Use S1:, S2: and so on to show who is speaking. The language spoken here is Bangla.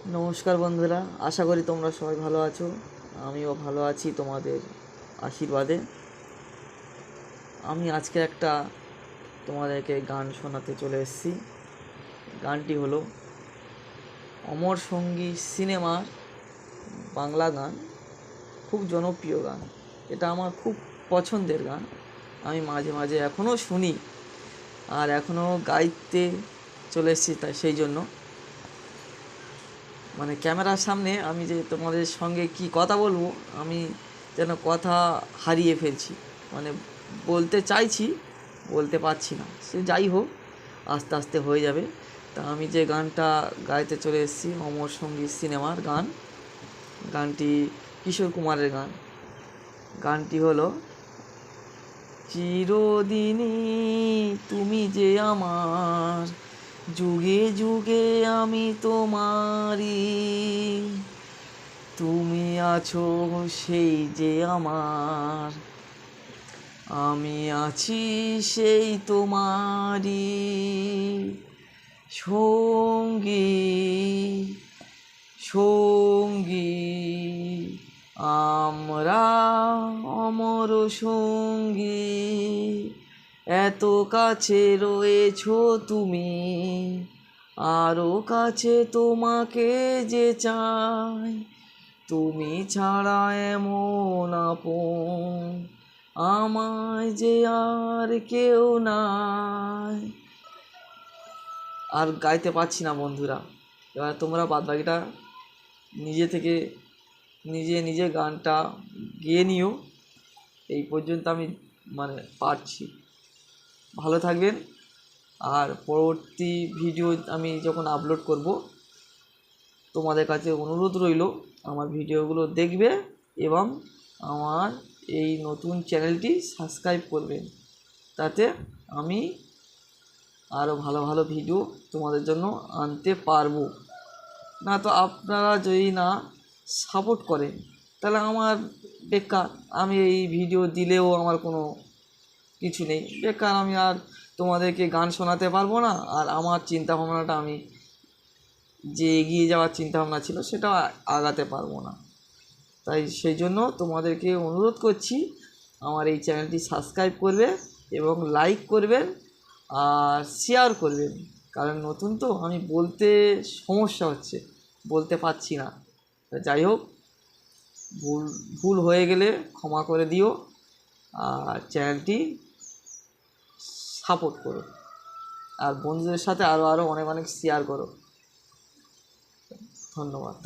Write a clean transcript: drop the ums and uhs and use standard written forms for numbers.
S1: নমস্কার বন্ধুরা, আশা করি তোমরা সবাই ভালো আছো। আমিও ভালো আছি তোমাদের আশীর্বাদে। আমি আজকে একটা তোমাদেরকে গান শোনাতে চলে এসেছি। গানটি হলো অমর সঙ্গী সিনেমার বাংলা গান, খুব জনপ্রিয় গান। এটা আমার খুব পছন্দের গান। আমি মাঝে মাঝে এখনও শুনি আর এখনও গাইতে চলে এসেছি। তাই সেই জন্য ক্যামেরার সামনে আমি যে তোমাদের সঙ্গে কি কথা বলবো, আমি যেন কথা হারিয়ে ফেলছি। বলতে চাইছি, বলতে পারছি না। সে যাই হোক, আস্তে আস্তে হয়ে যাবে। তা আমি যে গানটা গাইতে চলে এসেছি, অমর সঙ্গী সিনেমার গান। গানটি কিশোর কুমারের গান। গানটি হলো চিরদিনই তুমি যে আমার, যুগে যুগে আমি তোমারই, তুমি আছো সেই যে আমার, আমি আছি সেই তোমারই সঙ্গী সঙ্গী, আমরা অমর সঙ্গী, এত কাছে রয়েছো তুমি, আরও কাছে তোমাকে যে চাই, তুমি ছাড়া এমন আপন আমায় যে আর কেউ নাই। আর গাইতে পারছি না বন্ধুরা, এবার তোমরা বাদবাকিটা নিজে থেকে নিজে গানটা গেয়ে নিও। এই পর্যন্ত আমি পারছি। ভালো থাকবেন। আর পরবর্তী ভিডিও আমি যখন আপলোড করব, তোমাদের কাছে অনুরোধ রইল আমার ভিডিওগুলো দেখবে এবং আমার এই নতুন চ্যানেলটি সাবস্ক্রাইব করবেন। তাতে আমি আরও ভালো ভালো ভিডিও তোমাদের জন্য আনতে পারবো। না তো আপনারা যদি না সাপোর্ট করেন তাহলে আমার বেকার। আমি এই ভিডিও দিলেও আমার কোনো কিছু নেই, বেকার। আমি আর তোমাদেরকে গান শোনাতে পারবো না, আর আমার চিন্তাভাবনাটা আমি যে এগিয়ে যাওয়ার চিন্তাভাবনা ছিল সেটাও আগাতে পারবো না। তাই সেই জন্য তোমাদেরকে অনুরোধ করছি, আমার এই চ্যানেলটি সাবস্ক্রাইব করবে এবং লাইক করবেন আর শেয়ার করবেন। কারণ নতুন তো, আমি বলতে সমস্যা হচ্ছে, বলতে পারছি না। যাই হোক, ভুল হয়ে গেলে ক্ষমা করে দিও আর চ্যানেলটি সাপোর্ট করো আর বন্ধুদের সাথে আরও অনেক অনেক শেয়ার করো। ধন্যবাদ।